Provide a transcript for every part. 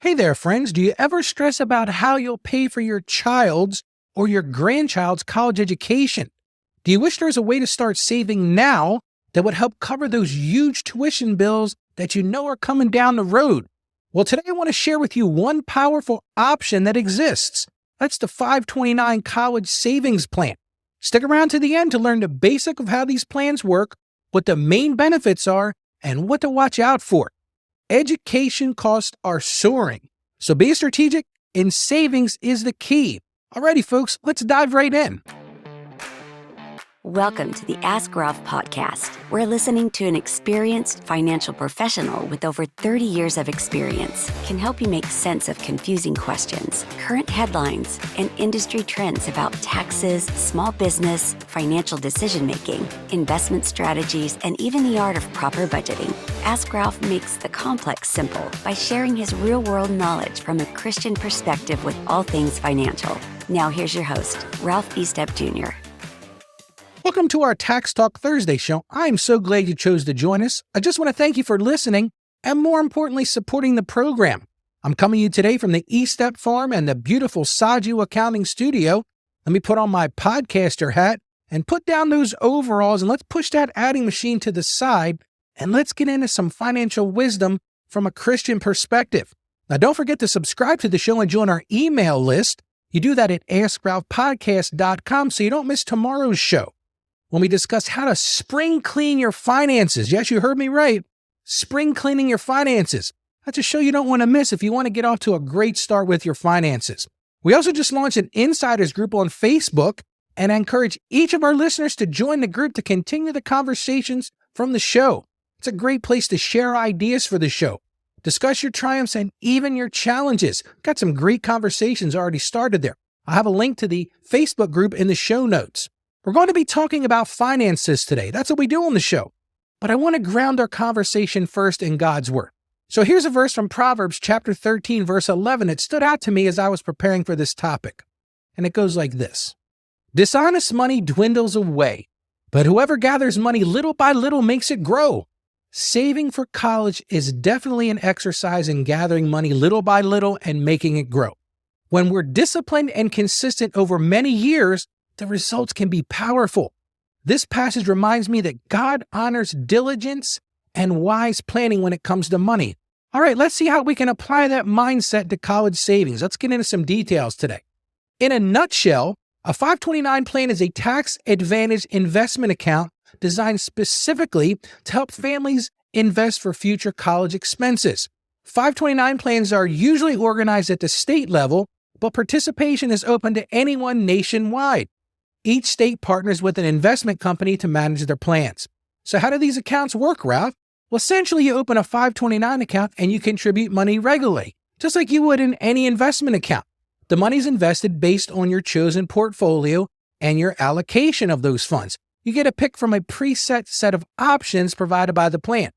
Hey there, friends. Do you ever stress about how you'll pay for your child's or your grandchild's college education? Do you wish there was a way to start saving now that would help cover those huge tuition bills that you know are coming down the road? Well, today I want to share with you one powerful option that exists. That's the 529 College Savings Plan. Stick around to the end to learn the basic of how these plans work, what the main benefits are, and what to watch out for. Education costs are soaring, so being strategic in savings is the key. Alrighty, folks, let's dive right in. Welcome to the Ask Ralph podcast. We're listening to an experienced financial professional with over 30 years of experience can help you make sense of confusing questions, current headlines, and industry trends about taxes, small business, financial decision-making, investment strategies, and even the art of proper budgeting. Ask Ralph makes the complex simple by sharing his real-world knowledge from a Christian perspective with all things financial. Now here's your host, Ralph Estep Jr. Welcome to our Tax Talk Thursday show. I'm so glad you chose to join us. I just want to thank you for listening and, more importantly, supporting the program. I'm coming to you today from the Estep farm and the beautiful Saju Accounting Studio. Let me put on my podcaster hat and put down those overalls, and let's push that adding machine to the side, and let's get into some financial wisdom from a Christian perspective. Now, don't forget to subscribe to the show and join our email list. You do that at AskRalphPodcast.com so you don't miss tomorrow's show, when we discuss how to spring clean your finances. Yes, you heard me right. Spring cleaning your finances. That's a show you don't want to miss if you want to get off to a great start with your finances. We also just launched an insiders group on Facebook, and I encourage each of our listeners to join the group to continue the conversations from the show. It's a great place to share ideas for the show, discuss your triumphs and even your challenges. Got some great conversations already started there. I'll have a link to the Facebook group in the show notes. We're going to be talking about finances today. That's what we do on the show. But I want to ground our conversation first in God's Word. So here's a verse from Proverbs chapter 13, verse 11. It stood out to me as I was preparing for this topic. And it goes like this. Dishonest money dwindles away, but whoever gathers money little by little makes it grow. Saving for college is definitely an exercise in gathering money little by little and making it grow. When we're disciplined and consistent over many years, the results can be powerful. This passage reminds me that God honors diligence and wise planning when it comes to money. All right, let's see how we can apply that mindset to college savings. Let's get into some details today. In a nutshell, a 529 plan is a tax-advantaged investment account designed specifically to help families invest for future college expenses. 529 plans are usually organized at the state level, but participation is open to anyone nationwide. Each state partners with an investment company to manage their plans. So how do these accounts work, Ralph? Well, essentially, you open a 529 account and you contribute money regularly, just like you would in any investment account. The money's invested based on your chosen portfolio and your allocation of those funds. You get a pick from a preset set of options provided by the plan.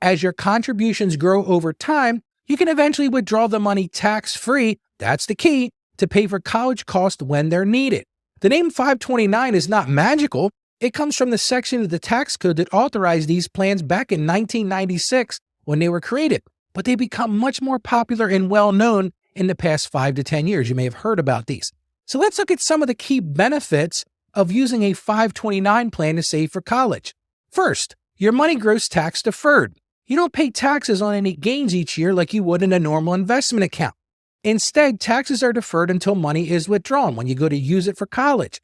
As your contributions grow over time, you can eventually withdraw the money tax-free, that's the key, to pay for college costs when they're needed. The name 529 is not magical. It comes from the section of the tax code that authorized these plans back in 1996 when they were created, but they become much more popular and well-known in the past 5 to 10 years. You may have heard about these. So let's look at some of the key benefits of using a 529 plan to save for college. First, your money grows tax-deferred. You don't pay taxes on any gains each year like you would in a normal investment account. Instead, taxes are deferred until money is withdrawn when you go to use it for college.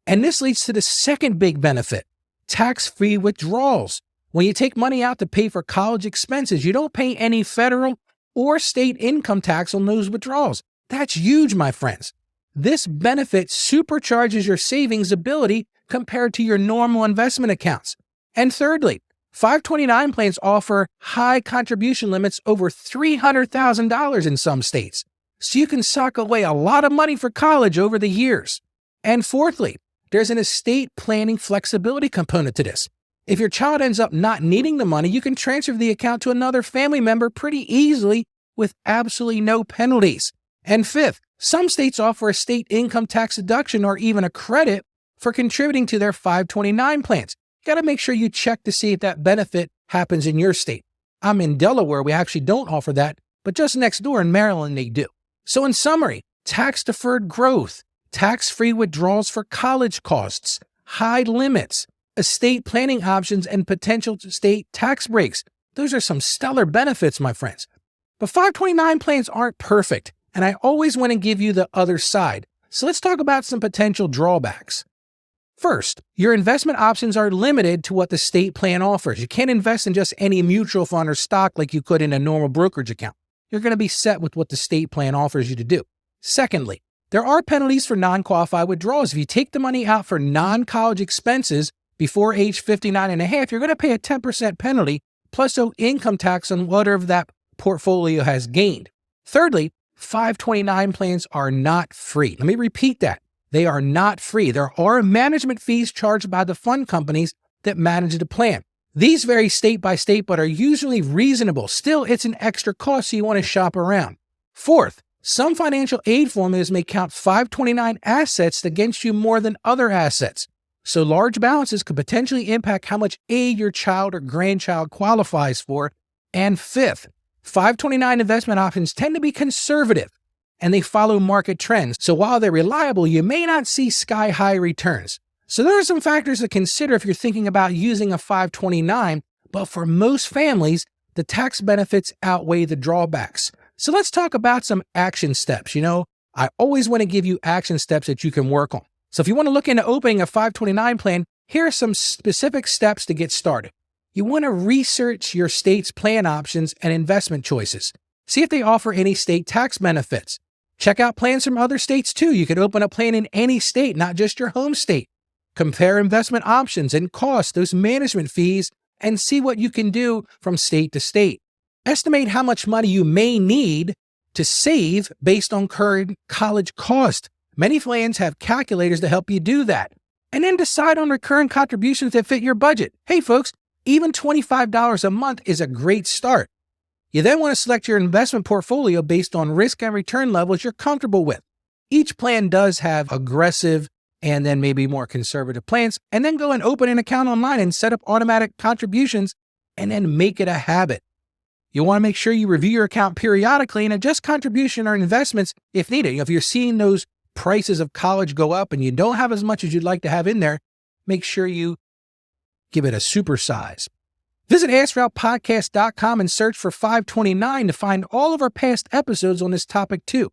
And this leads to the second big benefit, tax-free withdrawals. When you take money out to pay for college expenses, you don't pay any federal or state income tax on those withdrawals. That's huge, my friends. This benefit supercharges your savings ability compared to your normal investment accounts. And thirdly, 529 plans offer high contribution limits over $300,000 in some states. So you can sock away a lot of money for college over the years. And fourthly, there's an estate planning flexibility component to this. If your child ends up not needing the money, you can transfer the account to another family member pretty easily with absolutely no penalties. And fifth, some states offer a state income tax deduction or even a credit for contributing to their 529 plans. You got to make sure you check to see if that benefit happens in your state. I'm in Delaware. We actually don't offer that but just next door in Maryland they do. So in summary, tax-deferred growth, tax-free withdrawals for college costs, high limits, estate planning options, and potential state tax breaks. Those are some stellar benefits, my friends. But 529 plans aren't perfect, and I always want to give you the other side. So let's talk about some potential drawbacks. First, your investment options are limited to what the state plan offers. You can't invest in just any mutual fund or stock like you could in a normal brokerage account. You're going to be set with what the state plan offers you to do. Secondly, there are penalties for non-qualified withdrawals. If you take the money out for non-college expenses before age 59 and a half, you're going to pay a 10% penalty plus owe income tax on whatever that portfolio has gained. Thirdly, 529 plans are not free. Let me repeat that. They are not free. There are management fees charged by the fund companies that manage the plan. These vary state by state, but are usually reasonable. Still, it's an extra cost, so you want to shop around. Fourth, some financial aid formulas may count 529 assets against you more than other assets. So large balances could potentially impact how much aid your child or grandchild qualifies for. And fifth, 529 investment options tend to be conservative, and they follow market trends. So while they're reliable, you may not see sky-high returns. So there are some factors to consider if you're thinking about using a 529, but for most families, the tax benefits outweigh the drawbacks. So let's talk about some action steps. I always want to give you action steps that you can work on. So if you want to look into opening a 529 plan, here are some specific steps to get started. You want to research your state's plan options and investment choices. See if they offer any state tax benefits. Check out plans from other states too. You could open a plan in any state, not just your home state. Compare investment options and costs, those management fees, and see what you can do from state to state. Estimate how much money you may need to save based on current college cost. Many plans have calculators to help you do that. And then decide on recurring contributions that fit your budget. Hey folks, even $25 a month is a great start. You then want to select your investment portfolio based on risk and return levels you're comfortable with. Each plan does have aggressive and then maybe more conservative plans, and then go and open an account online and set up automatic contributions and then make it a habit. You want to make sure you review your account periodically and adjust contribution or investments if needed. If you're seeing those prices of college go up and you don't have as much as you'd like to have in there, make sure you give it a supersize. Visit AskRalphPodcast.com and search for 529 to find all of our past episodes on this topic too.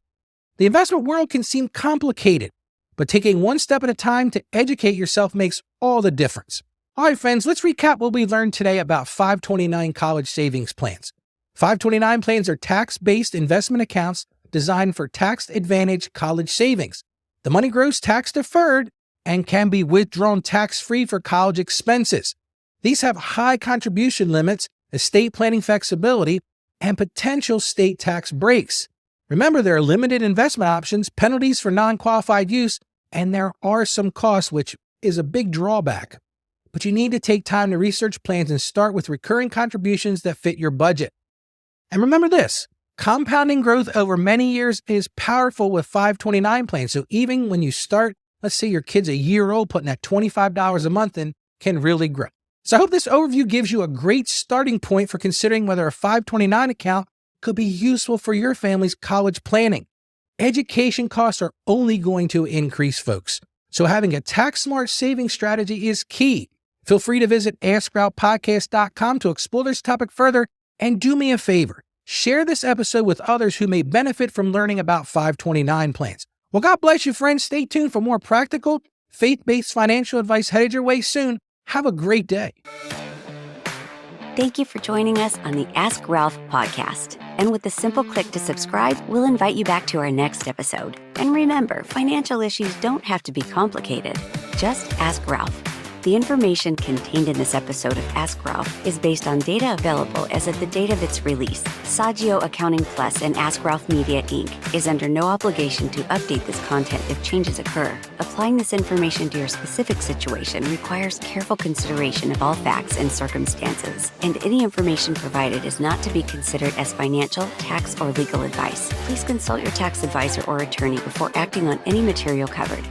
The investment world can seem complicated, but taking one step at a time to educate yourself makes all the difference. All right, friends, let's recap what we learned today about 529 college savings plans. 529 plans are tax-based investment accounts designed for tax-advantaged college savings. The money grows tax-deferred and can be withdrawn tax-free for college expenses. These have high contribution limits, estate planning flexibility, and potential state tax breaks. Remember, there are limited investment options, penalties for non-qualified use, and there are some costs, which is a big drawback. But you need to take time to research plans and start with recurring contributions that fit your budget. And remember this, compounding growth over many years is powerful with 529 plans. So even when you start, let's say your kid's a year old, putting that $25 a month in can really grow. So I hope this overview gives you a great starting point for considering whether a 529 account could be useful for your family's college planning. Education costs are only going to increase, folks. So having a tax-smart saving strategy is key. Feel free to visit AskRalphPodcast.com to explore this topic further, and do me a favor, share this episode with others who may benefit from learning about 529 plans. Well, God bless you, friends. Stay tuned for more practical, faith-based financial advice headed your way soon. Have a great day. Thank you for joining us on the Ask Ralph podcast. And with a simple click to subscribe, we'll invite you back to our next episode. And remember, financial issues don't have to be complicated. Just ask Ralph. The information contained in this episode of Ask Ralph is based on data available as of the date of its release. Saggio Accounting Plus and Ask Ralph Media, Inc. is under no obligation to update this content if changes occur. Applying this information to your specific situation requires careful consideration of all facts and circumstances, and any information provided is not to be considered as financial, tax, or legal advice. Please consult your tax advisor or attorney before acting on any material covered.